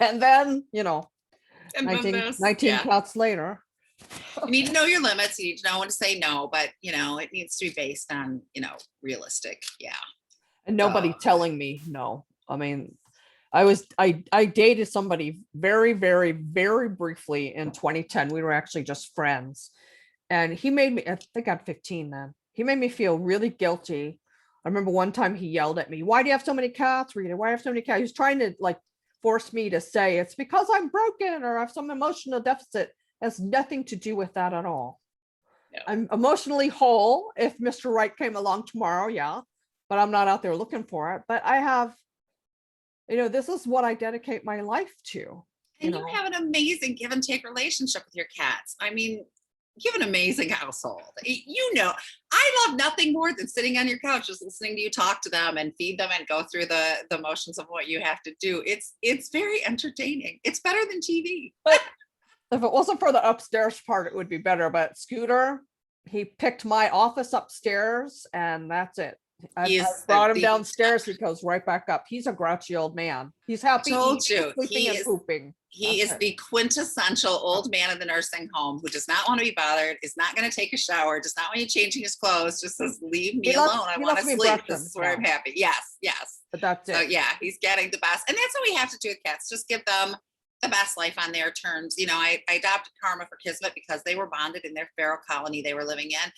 And then, And boom, 19, this. 19 Yeah. cats later. You need to know your limits. You need to know when to say no, but it needs to be based on, realistic. Yeah. And nobody So, telling me no. I mean, I dated somebody very, very, very briefly in 2010. We were actually just friends. And he made me, I think I'm 15 then. He made me feel really guilty. I remember one time he yelled at me, "Why do you have so many cats, Rita? Why do you have so many cats?" He was trying to like force me to say it's because I'm broken or I have some emotional deficit. It has nothing to do with that at all. no. I'm emotionally whole if Mr. Right came along tomorrow, yeah, but I'm not out there looking for it. But I have, this is what I dedicate my life to. And you have an amazing give and take relationship with your cats. I mean, you have an amazing household. I love nothing more than sitting on your couch, just listening to you talk to them and feed them and go through the motions of what you have to do. It's very entertaining. It's better than TV. But if it wasn't for the upstairs part, it would be better. But Scooter, he picked my office upstairs and that's it. I brought him downstairs. He goes right back up. He's a grouchy old man. He's happy eating, sleeping, and pooping. He is the quintessential old man in the nursing home who does not want to be bothered, is not going to take a shower, does not want you changing his clothes, just says, leave me alone. I want to sleep. This is where I'm happy. Yes, yes. But that's it. So yeah, he's getting the best. And that's what we have to do with cats. Just give them the best life on their terms. I adopted Karma for Kismet because they were bonded in their feral colony they were living in.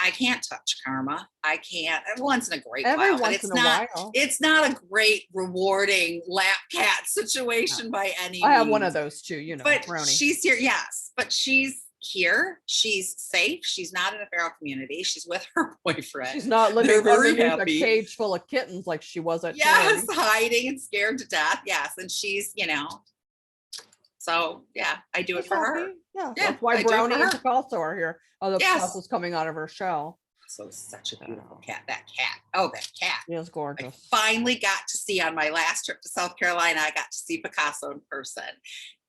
I can't touch Karma. I can't once in a great while, but it's not a great rewarding lap cat situation by any means. I have one of those too, but Brownie. She's here. Yes. But she's here. She's safe. She's not in a feral community. She's with her boyfriend. She's not living underneath a cage full of kittens like she was at Yes, hiding and scared to death. Yes. And she's, so yeah, I do it for her. Yeah, that's why Brownie and Picasso are here. Oh, the Picasso's coming out of her shell. So such a beautiful cat. That cat. Oh, that cat. He is gorgeous. I finally got to see on my last trip to South Carolina, I got to see Picasso in person.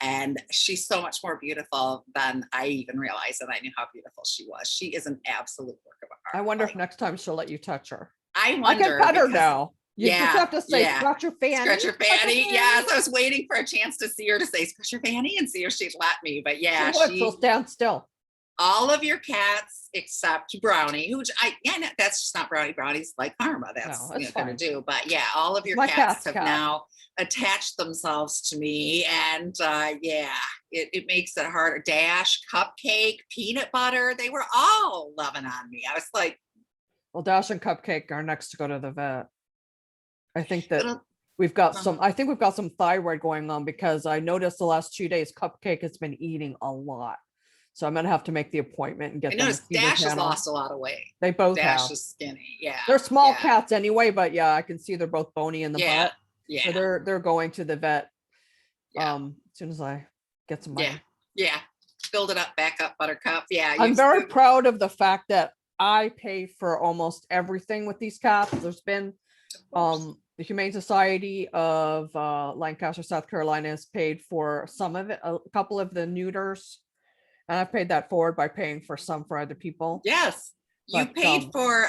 And she's so much more beautiful than I even realized. And I knew how beautiful she was. She is an absolute work of art. I wonder if next time she'll let you touch her. I wonder. I can pet her now. You just have to say, scratch your fanny. Scratch your fanny. Yes, I was waiting for a chance to see her to say, scratch your fanny and see if she'd let me. But yeah, she'll stand still. All of your cats except Brownie, that's just not Brownie. Brownie's like Karma. That's going to do. But yeah, all of your cats have now attached themselves to me. And it makes it harder. Dash, Cupcake, Peanut Butter. They were all loving on me. I was like, well, Dash and Cupcake are next to go to the vet. I think that we've got some thyroid going on because I noticed the last 2 days Cupcake has been eating a lot. So I'm gonna have to make the appointment and get them. I noticed Dash has lost a lot of weight. They both have. Dash is skinny. Yeah. They're small cats anyway, but yeah, I can see they're both bony in the butt. Yeah. So they're going to the vet as soon as I get some money. Yeah. Build it up, back up, Buttercup. Yeah. I'm very proud of the fact that I pay for almost everything with these cats. There's been the Humane Society of Lancaster, South Carolina has paid for some of it, a couple of the neuters. And I've paid that forward by paying for some for other people. Yes. You paid for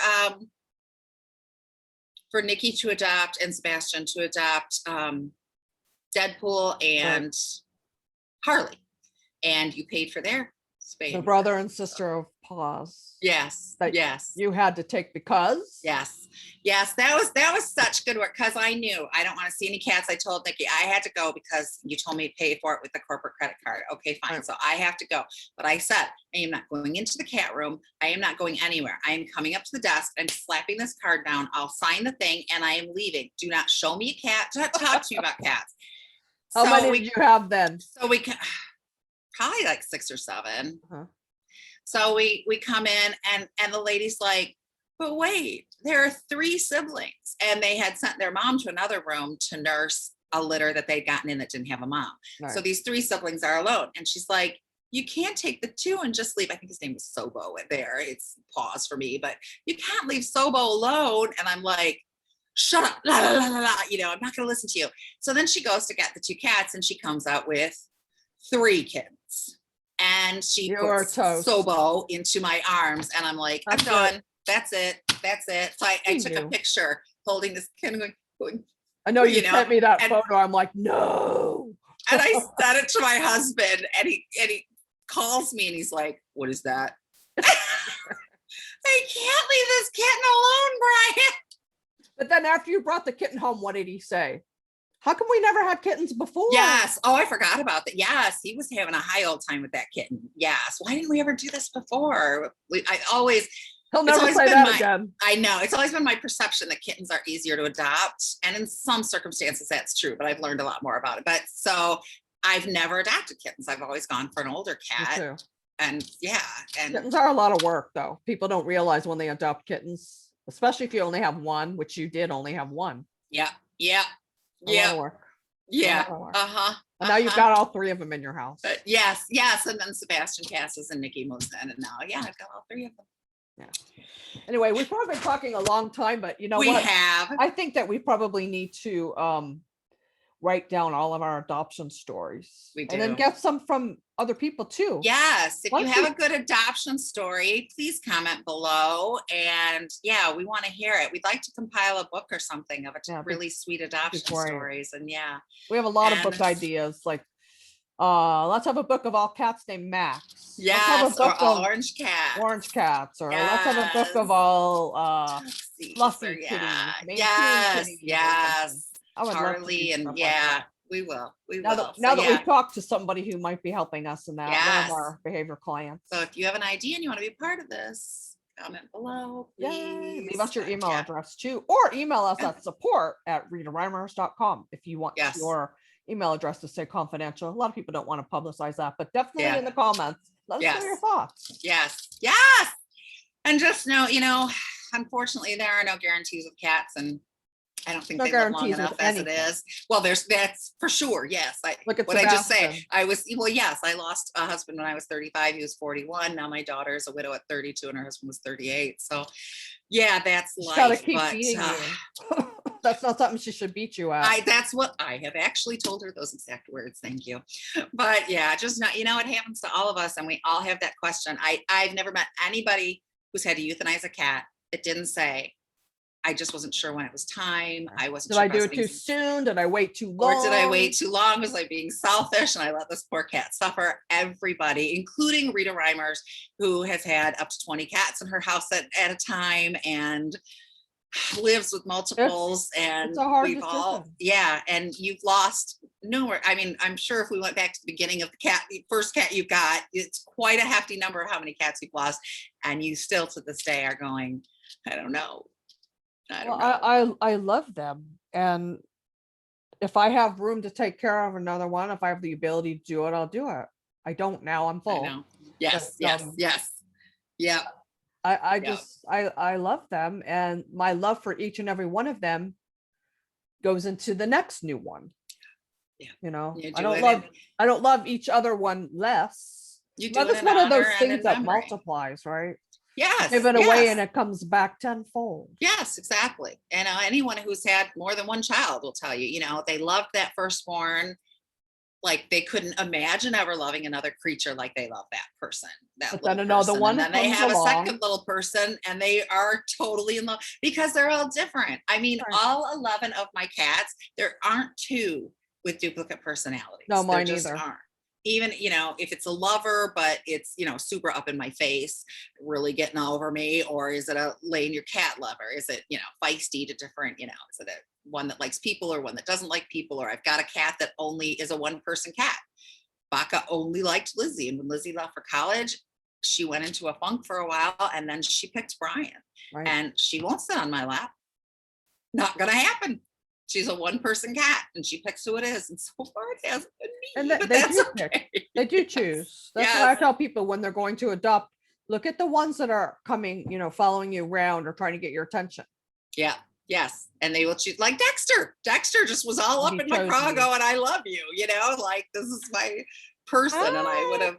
Nikki to adopt and Sebastian to adopt Deadpool and Harley. And you paid for their spay. The brother and sister of Paws. Yes. Yes. You had to take because. Yes. That was such good work because I knew I don't want to see any cats. I told Nikki I had to go because you told me to pay for it with the corporate credit card. Okay, fine. Right. So I have to go. But I said, I am not going into the cat room. I am not going anywhere. I am coming up to the desk. I'm slapping this card down. I'll sign the thing and I am leaving. Do not show me a cat. Do not talk to me about cats. How many did you have then? So we can probably like 6 or 7. Uh-huh. So we come in and the lady's like, but wait, there are 3 siblings. And they had sent their mom to another room to nurse a litter that they'd gotten in that didn't have a mom. Right. So these 3 siblings are alone. And she's like, you can't take the 2 and just leave. I think his name was Sobo there. It's pause for me, but you can't leave Sobo alone. And I'm like, shut up, la, la, la, la, la, you know, I'm not going to listen to you. So then she goes to get the 2 cats and she comes out with 3 kittens. And she You're puts toast. Sobo into my arms. And I'm like, I'm That's done. That's it. That's it. So I She took a knew. picture holding this kitten going, I know you you know, sent me that and- photo. I'm like, no. and I sent it to my husband and he calls me and he's like, what is that? I can't leave this kitten alone, Brian. But then after you brought the kitten home, what did he say? How come we never had kittens before? Yes. Oh, I forgot about that. Yes. He was having a high old time with that kitten. Yes. Why didn't we ever do this before? He'll never always say been that again. I know. It's always been my perception that kittens are easier to adopt. And in some circumstances, that's true, but I've learned a lot more about it. But so I've never adopted kittens. I've always gone for an older Me cat. too. And yeah. And Kittens are a lot of work, though. People don't realize when they adopt kittens, especially if you only have one, which you did only have one. yeah. Yeah. A lot Yeah. of work. Yeah. lot of work. Uh-huh. And now you've got all 3 of them in your house. Yes. Yes. And then Sebastian passes and Nikki moves in. And now, yeah, I've got all 3 of them. Yeah. Anyway, we've probably been talking a long time, but you know We what? have. I think that we probably need to write down all of our adoption stories. We And then do. get some from other people too. Yes. If Once you have we- a good adoption story, please comment below. And yeah, we want to hear it. We'd like to compile a book or something of Yeah, really sweet adoption great. stories. And yeah. We have a lot of book And- ideas. Like let's have a book of all cats named Max. Let's have Yes. a book Or all of orange cats. orange cats, or let's have a book Yes. of all Topsies, fluffy or kitties, yeah. Maine Coon Yes. kitties or something. Yes. I would love to do Charlie and stuff like yeah, that. we will. We Now will. that, So, now that yeah. we've talked to somebody who might be helping us in that, one Yes. of our behavior clients. So if you have an idea and you want to be part of this, comment below. Yay, leave Please. us your email Yeah. address too, or email us at support@ritareimers.com if you want Yes. your email address to stay confidential. A lot of people don't want to publicize that, but definitely Yeah. in the comments, let us know your Yes. thoughts. Yes. Yes. And just know, unfortunately, there are no guarantees with cats, and I don't think No they live long guarantees with enough as it anything. is. Well, that's for sure. Yes. Look at What I just say, Sebastian. yes, I lost a husband when I was 35. He was 41. Now my daughter is a widow at 32 and her husband was 38. So yeah, that's She's gotta life. keep But beating you. That's not something she should beat you at. that's what I have actually told her, those exact words. Thank you. But yeah, just not, it happens to all of us. And we all have that question. I've never met anybody who's had to euthanize a cat. It didn't say, I just wasn't sure when it was time. I wasn't Did sure I if do was it being too soon? Did I wait too long? or did I wait too long? Was I being selfish? And I let this poor cat suffer. Everybody, including Rita Reimers, who has had up to 20 cats in her house at a time and lives with multiples. And a hard we've all, decision. yeah. And you've lost numerous. I mean, I'm sure if we went back to the beginning of the first cat you got, it's quite a hefty number of how many cats you've lost. And you still to this day are going, I don't know. I love them, and if I have room to take care of another one, if I have the ability to do it, I'll do it. I don't now. I'm I full. know. Yes, But, yes, yes. Yeah. I Yeah. just I love them, and my love for each and every one of them goes into the next new one. Yeah. I do don't it love I don't love each other one less. You do Love it is in one of those honor and things in that memory. multiplies, right? Yes. Give it away yes. and it comes back tenfold. Yes, exactly. And anyone who's had more than one child will tell you, they loved that firstborn. Like they couldn't imagine ever loving another creature like they love that person. But then another one and then they comes have along. a second little person and they are totally in love because they're all different. I mean, Right. all 11 of my cats, there aren't 2 with duplicate personalities. No, mine there just either. aren't. Even, if it's a lover, but it's, super up in my face, really getting over me, or is it a lay in your cat lover? Is it, feisty to different, is it a one that likes people or one that doesn't like people? Or I've got a cat that only is a 1-person cat. Baca only liked Lizzie. And when Lizzie left for college, she went into a funk for a while and then she picked Brian. Right. And she won't sit on my lap. Not going to happen. She's a 1-person cat and she picks who it is. And so far it hasn't been me. And but they that's do okay. pick. They do choose. That's what I Yes. tell people when they're going to adopt. Look at the ones that are coming, following you around or trying to get your attention. Yeah. Yes. And they will choose, like Dexter. Dexter just was all up He in my chose craw you. going, I love you, like this is my person. And I would have,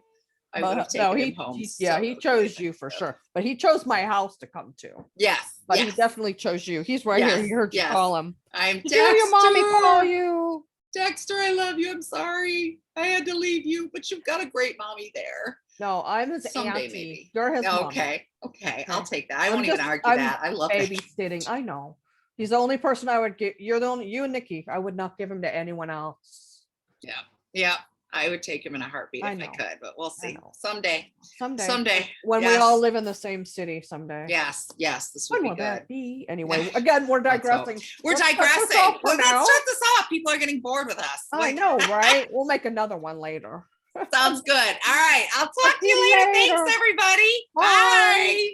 I would have But no, taken him home. yeah, so he chose you for sure. But he chose my house to come to. Yes. But yes. he definitely chose you. He's right here. Yes, He heard you yes. call him. I'm Did you hear your mommy call Dexter. you? Dexter, I love you. I'm sorry. I had to leave you, but you've got a great mommy there. No, I'm his Someday, auntie. maybe. You're his mom. Okay. I'll Okay. take that. I I'm won't even just- argue I'm that. I love it. babysitting. I know. He's the only person I would give. You're the only, you and Nikki. I would not give him to anyone else. Yeah. Yeah. I would take him in a heartbeat I if I know. could, but we'll see. know. Someday. Someday. Someday. When we Yes. all live in the same city someday. Yes. Yes. This would When be will good. that be? Anyway, again, we're Let's hope. digressing. We're Let's cut this digressing. off for Let's now. start this off. People are getting bored with us. I Like, know, right? We'll make another one later. sounds good. All right. I'll talk to you you later. later. Thanks, everybody. Bye. Bye.